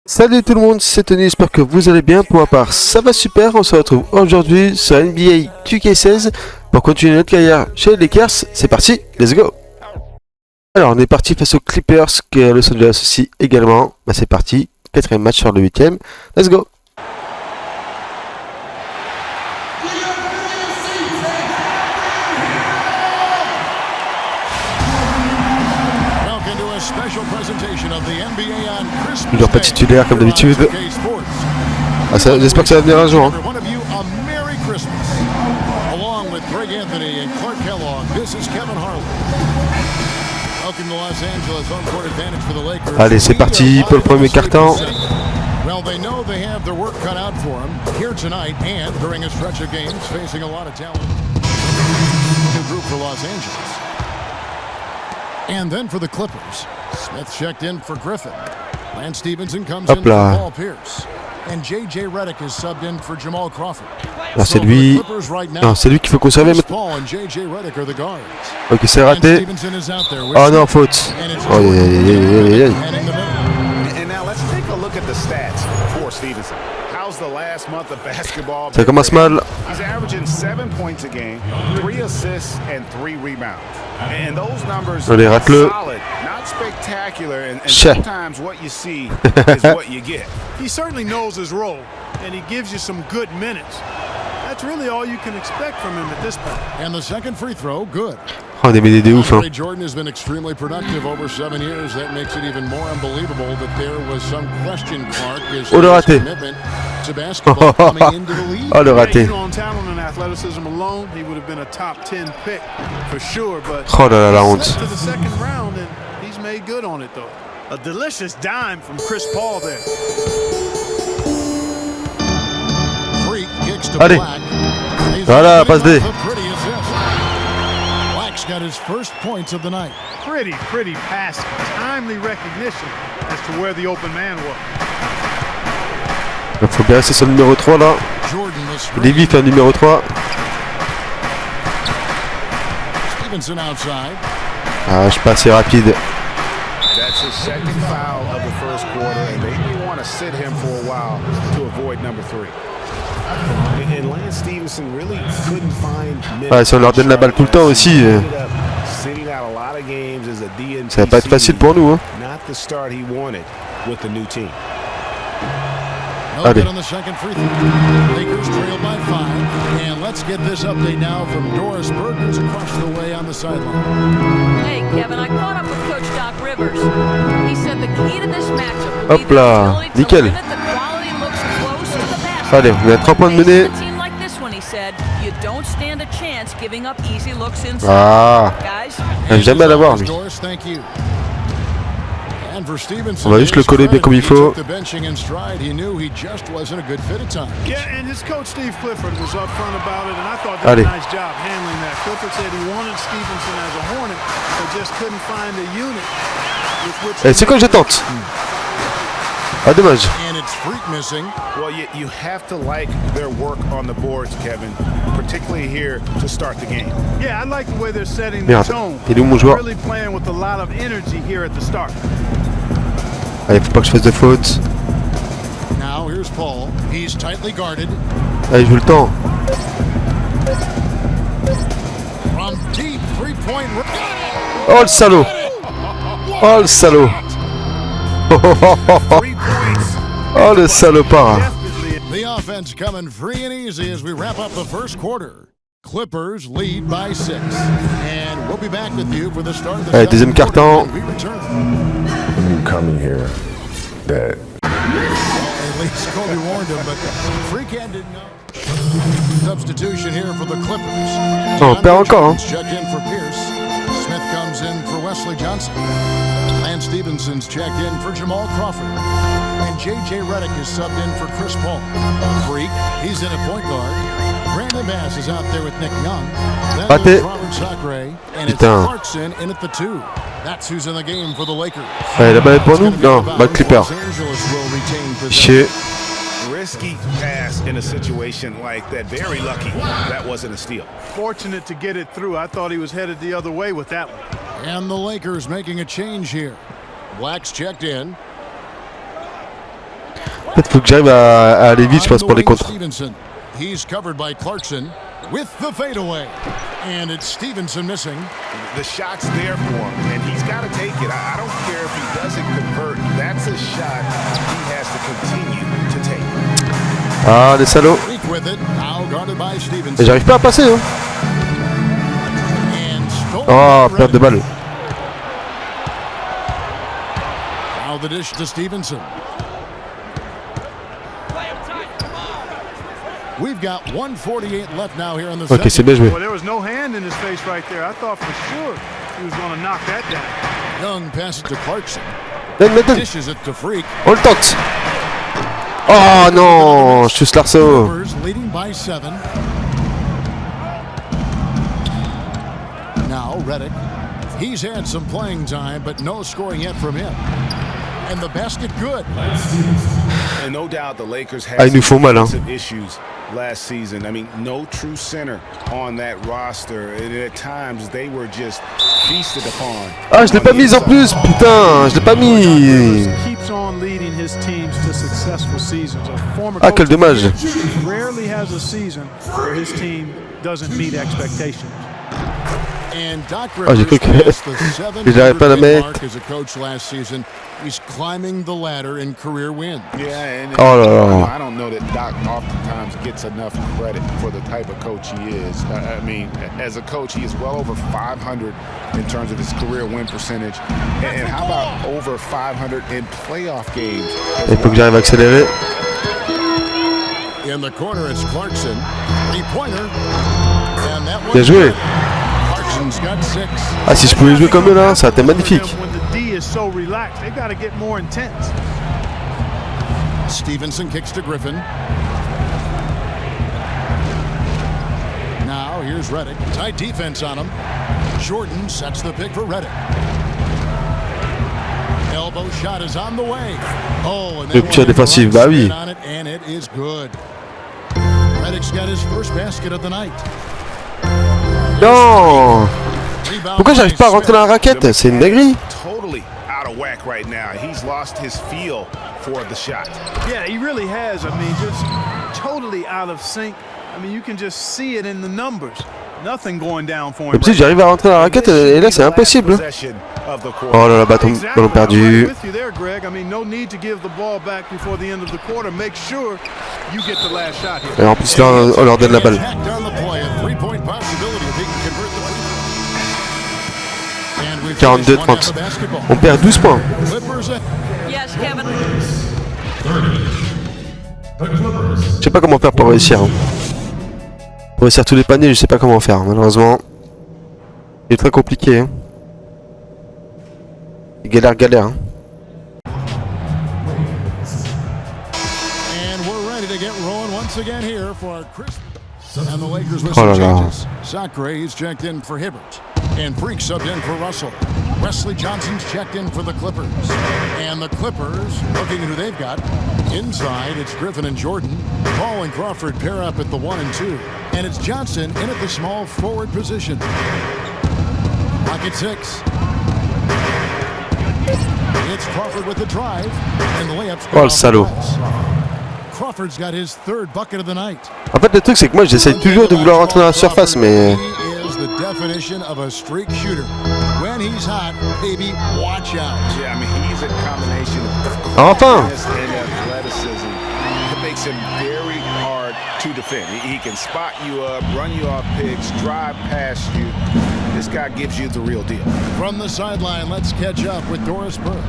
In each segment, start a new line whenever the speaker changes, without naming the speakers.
Salut tout le monde, c'est Tony, j'espère que vous allez bien. Pour ma part, ça va super. On se retrouve aujourd'hui sur NBA 2K16 pour continuer notre carrière chez les Lakers. C'est parti, let's go. Alors, on est parti face aux Clippers, qui est à Los Angeles aussi également. Bah, c'est parti, quatrième match sur le 8ème. Let's go. Il dure pas titulaire comme d'habitude. Ah, j'espère que ça va venir un jour. Hein. Allez, c'est parti pour le premier quart-temps.
Well, they know they have their work cut out for them here tonight and during a stretch of games facing a lot of talent. New group for Los Angeles. And then for the Clippers, Smith checked in for Griffin. Lance Stevenson comes in for Paul Pierce. And J.J. Redick is subbed in for Jamal Crawford.
Alors c'est lui. Non, c'est lui qu'il faut conserver maintenant. Ok, c'est raté. Oh non, faute. Oh, ça commence mal. Allez, rate-le. Chais.
He certainly knows his role, and he gives you some good minutes. That's really all you can expect from him at this point.
And the second free throw, good.
Oh, on est mêlés de ouf, hein.
Jordan has been extremely productive over 7 years. That makes it even more unbelievable that there was some question, Clark, is
oh, le raté.
To basketball coming into the league.
Oh, le raté.
On talent and athleticism alone, he would have been a top 10 pick for sure, but
oh là là, la honte.
to the second round, and he's made good on it though. A delicious dime from Chris Paul there.
Allez. Voilà, passe D.
Black's got his first points of the night.
Pretty passing. Timely recognition as to where the open man was.
Il faut bien rester sur le numéro 3 là. Il est vif, un numéro 3. Ah, je suis pas assez rapide.
That's his second foul of the first quarter, and they may want to sit him for a while to avoid number 3. And Lance Stevenson really couldn't find.
Ouais, si on leur donne la balle tout le temps aussi, ça va pas être facile pour nous, hein.
Not the start he wanted with the new team.
Allez.
On the second free throw. Lakers trail by 5, and let's get this update now from Doris Burgers across the way on the sideline.
Hey Kevin, I caught up with Coach Doc Rivers. He said the key to this matchup will be
hop là,
the
nickel.
limit the quality looks close to the basket.
Allez, on est à 3 points de menée.
Team like this one, he said, you don't stand a chance giving up easy looks inside.
Ah,
Guys,
j'aime jamais l'avoir lui. On va juste le coller bien comme il faut.
Yeah, and his coach Steve Clifford was upfront about it, and I thought did a nice job handling that. Clifford said he wanted Stevenson as a Hornet, but just couldn't find a unit with which.
C'est quoi que je tente? Ah, dommage.
Well, you have to like their work on the boards, Kevin, particularly here to start the game.
Yeah, I like the way they're setting the tone.
Il est où mon joueur?
Really playing with a lot of energy here at the start.
Allez, faut pas que je fasse de faute.
Now here's Paul. He's tightly guarded.
Allez, je veux le temps.
From deep three-point.
Oh le salaud. Oh le salaud. Oh le salopard.
The offense coming free and easy as we wrap up the first quarter. Clippers lead by 6. And we'll be back with you for the start of the
deuxième quart-temps.
Coming here that
at least Kobe warned him, but Freakhand didn't know. Substitution here for the Clippers.
Oh, on perd encore, hein.
Checked in for Pierce. Smith comes in for Wesley Johnson. Lance Stevenson's checked in for Jamal Crawford. And J.J. Redick is subbed in for Chris Paul. Freak, he's in at point guard. Brandon Bass is out there with Nick Young. Then Robert Sacre, and it's Clarkson in at the 2. That's who's in the game for the Lakers.
Allez, la balle est pour nous? Non, balle Clipper. Chier.
Risky pass in a situation like that. Very lucky that wasn't a steal.
Fortunate to get it through. I thought he was headed the other way with that one.
And the Lakers making a change here. Black's checked in.
En fait, faut que j'arrive à aller vite, je pense, pour les contres.
He's covered by Clarkson with the fadeaway. And it's Stevenson missing.
The shot's there for him, and he's got to take it. I don't care if he doesn't convert. That's a shot he has to continue to take.
Ah, les salauds. Et j'arrive pas à passer, hein. Oh, perte de balle.
Now the dish to Stevenson. We've got 1:48 left now here in the
Ok, c'est bien joué.
Well, there was no hand in his face right there. I thought for sure he was going to knock that down.
Young passes to Clarkson.
Donne.
Dishes it to Freak.
On le tente. Oh non, je touche l'arceau.
Leading by 7. Now Reddick. He's had some playing time, but no scoring yet from him. And the basket good.
And no doubt the Lakers had
ils nous font mal, hein.
some issues last season. I mean, no true center on that roster. And at times they were just feasted upon.
Ah, je l'ai pas mise en plus, putain, je l'ai pas mis. Ah, quel dommage.
Rarely has a season where his team doesn't meet expectations.
Oh, j'ai cru que j'arrivais pas à la mettre.
He's climbing the ladder in career wins.
Yeah, and
oh là là.
I don't know that Doc oftentimes gets enough credit for the type of coach he is. I mean, as a coach, he is well over 500 in terms of his career win percentage. And how about over 500 in playoff games?
Il faut que j'arrive à accélérer.
In the corner, it's Clarkson. Three-pointer. And that
Bien joué.
Clarkson's got 6.
Ah, si je pouvais jouer comme eux là, ça aurait été magnifique.
So relaxed, they got to get more intense.
Stevenson kicks to Griffin. Now here's Reddick. Tight defense on him. Jordan sets the pick for Reddick. Elbow shot is on the way. Oh, and
Rupture défensive, bah oui.
And it is good. Reddick's got his first basket of the night.
Non. Pourquoi j'arrive pas à rentrer dans la raquette? C'est une dinguerie.
Totally out of whack right now. He's lost his feel for the shot.
Yeah, he really has. I mean, just totally out of sync. I mean, you can just see it in the numbers. Nothing going down for him.
Comme si j'arrive à rentrer dans la raquette et là c'est impossible. Oh là là, bâton perdu. Et en plus là on leur donne la balle. 42-30. On perd 12 points. Je sais pas comment faire pour réussir. Pour réussir tous les paniers, je sais pas comment faire. Malheureusement, c'est très compliqué. Hein. Galère. Hein. Oh là là.
And Freak subbed in for Russell. Wesley Johnson's checked in for the Clippers. And the Clippers, looking at who they've got. Inside, it's Griffin and Jordan. Paul and Crawford pair up at the 1 and 2. And it's Johnson in at the small forward position. Pocket 6. It's Crawford with the drive. And the layups.
Oh, le salaud.
Crawford's got his third bucket of the night.
En fait, le truc, c'est que moi, j'essaye toujours de vouloir rentrer dans la surface, mais...
The definition of a streak shooter. When he's hot, baby, watch out.
Yeah, I mean, he's a combination of
enfin
and athleticism. It makes him very hard to defend. He can spot you up, run you off picks, drive past you. This guy gives you the real deal.
From the sideline, let's catch up with Doris Burke.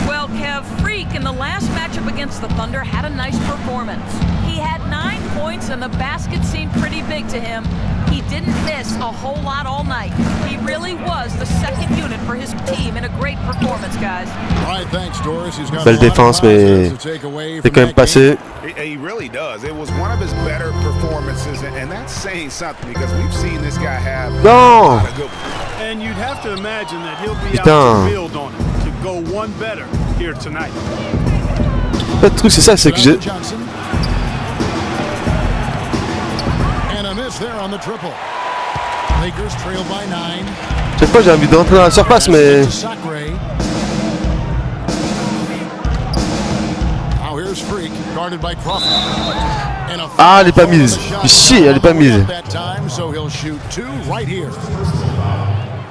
Well, Kev, Freak in the last matchup against the Thunder had a nice performance. He had 9 points and the basket seemed pretty big to him. He didn't miss a whole lot all night. He really was the second unit for his team in a great performance, guys.
All right, thanks, Doris. He's got
belle défense, mais c'est quand même passé.
He really does. It was one of his better performances, and that's saying something because we've seen this guy have a lot of good ones.
And you'd have to imagine that he'll be out to build on it, to go one better here tonight.
Le truc, c'est ça, c'est que j'ai... Je sais pas, j'ai envie de rentrer dans la surface, mais... Ah, elle est pas mise. Si, elle est pas mise.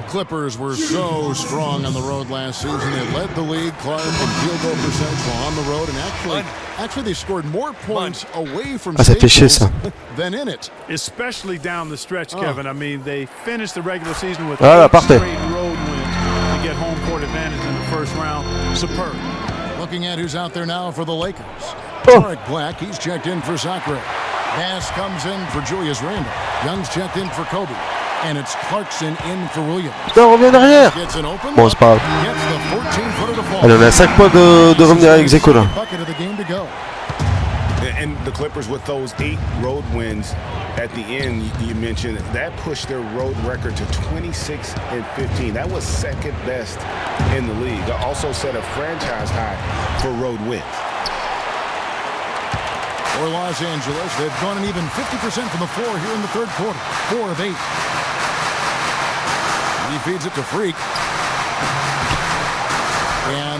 Clippers were so strong on the road last season. They led the league, Clark, in field goal percentage while on the road, and actually they scored more points away from Staples than in it.
Especially down the stretch, Kevin. I mean, they finished the regular season with
parfait.
8 straight road wins to get home court advantage in the first round. Superb.
Looking at who's out there now for the Lakers. Tarek Black, he's checked in for Sacre. Bass comes in for Julius Randle. Young's checked in for Kobe. And it's Clarkson in for Williams.
Non, on revient derrière. Bon, c'est pas grave. Allez, on a 5 points de revenir avec Zeko là.
And the Clippers with those 8 road wins at the end, you mentioned, that pushed their road record to 26-15. That was second best in the league. Also set a franchise high for road wins.
For Los Angeles, they've gone an even 50% from the floor here in the third quarter. 4 of 8. He feeds it to Freak.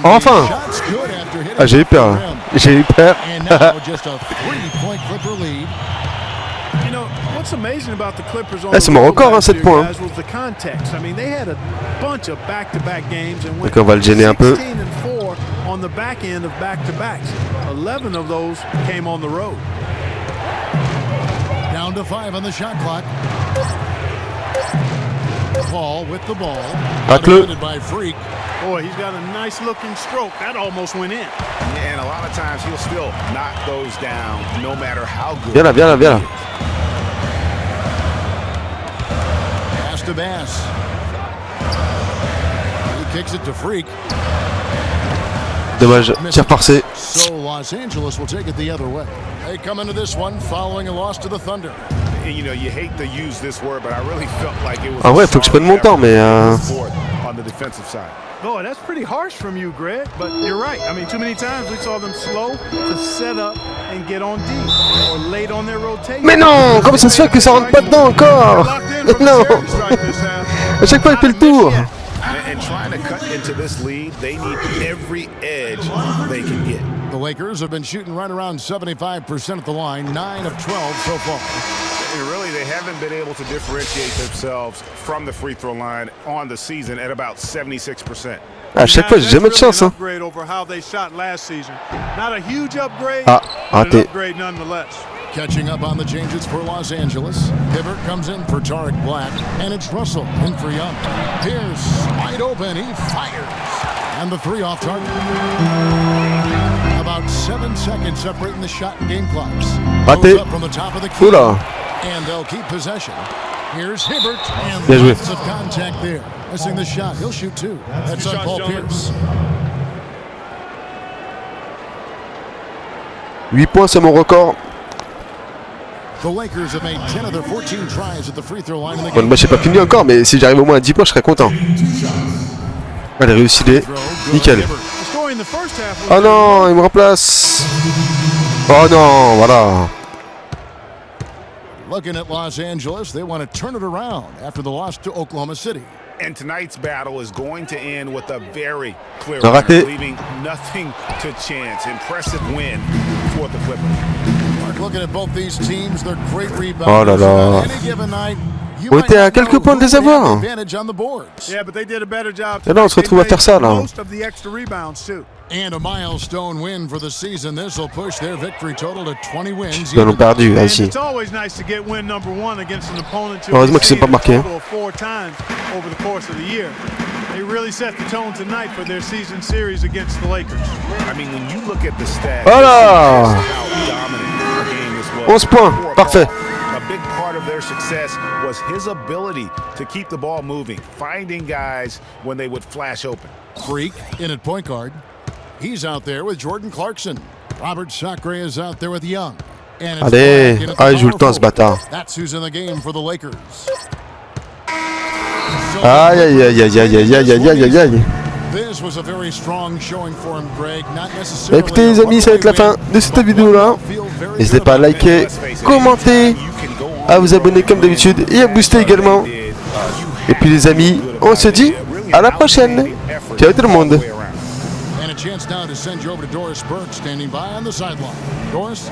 Enfin! Ah, j'ai eu peur. J'ai eu peur.
What's amazing about the Clippers on
c'est mon record, hein, 7 points. Donc on va le gêner un peu.
On the back end of back-to-backs. 11 of those came on the road.
Down to 5 on the shot clock. Paul with the ball. By Freak.
Boy, he's got a nice looking stroke. That almost went in.
Yeah, and a lot of times he'll still knock those down no matter how good.
Viens là, viens là, viens là.
Pass to Bass. He kicks it to Freak.
Dommage, tir forcé.
So Los Angeles will take it the other way. They come into this one following a loss to the Thunder.
You know, you hate to use this word, but I really felt like it was.
Ah ouais, faut que je prenne mon temps, mais.
On the defensive side.
Boy, that's pretty harsh from you, Greg. But you're right. I mean, too many times we saw them slow to set up and get on deep or late on their rotation.
Mais non, comment ça se fait que ça rentre pas dedans encore? Non. À chaque fois, il fait le tour.
And trying to cut into this lead, they need every edge they can get.
The Lakers have been shooting right around 75% at the line, 9 of 12 so far.
And really, they haven't been able to differentiate themselves from the free throw line on the season at about 76%.
À chaque fois, j'ai jamais de chance, hein. Ah, raté.
Catching up on the changes for Los Angeles. Hibbert comes in for Tarek Black, and it's Russell in for Young. Pierce, wide open, he fires. And the 3 off target. About 7 seconds separating the shot and game clocks.
Raté.
Up from the top of the key.
Oula.
And they'll keep possession. Here's Hibbert, and
Bien joué.
lots of contact there. Missing the shot, he'll shoot 2. That's on Paul Pierce.
8 points, c'est mon record.
The Lakers have made 10 of their 14 tries at the free throw line in the
Bon,
game.
le match n'est pas fini encore, mais si j'arrive au moins à 10 points, je serais content. Allez, réussi les. Nickel. Oh non, il me remplace. Oh non, voilà.
Looking at Los Angeles, they want to turn it around after the loss to Oklahoma City.
And tonight's battle is going to end with a very clear
Raté.
winner, leaving nothing to chance. Impressive win for the Clippers.
Looking at both these teams, they're great rebounders.
Oh là là.
Any given night, you
On
might
était à
not
quelques
know
points de
who
les
would have
avoir.
advantage on the boards.
Yeah, but they did a better job.
Et là, on se retrouve à faire ça, là.
Most of the extra rebounds too.
And a milestone win for the season. This will push their victory total to 20 wins.
Ils ont perdu, là, ici.
It's always nice to get win number 1 against an opponent
Heureusement qu'ils ne sont pas marqués.
4 times over the course of the year. They really set the tone tonight for their season series against the Lakers.
I mean, when you look at the stats,
Voilà.
how dominant the game this was.
11 points, parfait.
A big part of their success was his ability to keep the ball moving, finding guys when they would flash open.
Freak in at point guard. He's out there with Jordan Clarkson. Robert Sacre is out there with Young. And it's
Allez,
Black in at the
ah, il joue le
power
temps, ce
forward.
bâtard.
That's who's in the game for the Lakers.
Aïe, aïe, aïe, aïe, aïe, aïe, aïe, aïe, aïe, aïe.
This was a very strong showing for him, Greg. Not necessarily
Écoutez les amis, ça va être la fin de cette vidéo là. N'hésitez pas à liker, commenter, à vous abonner comme d'habitude et à booster également. Et puis les amis, on se dit à la prochaine. Ciao tout le monde.
And a chance now to send you over to Doris Burke, standing by on the sideline. Doris?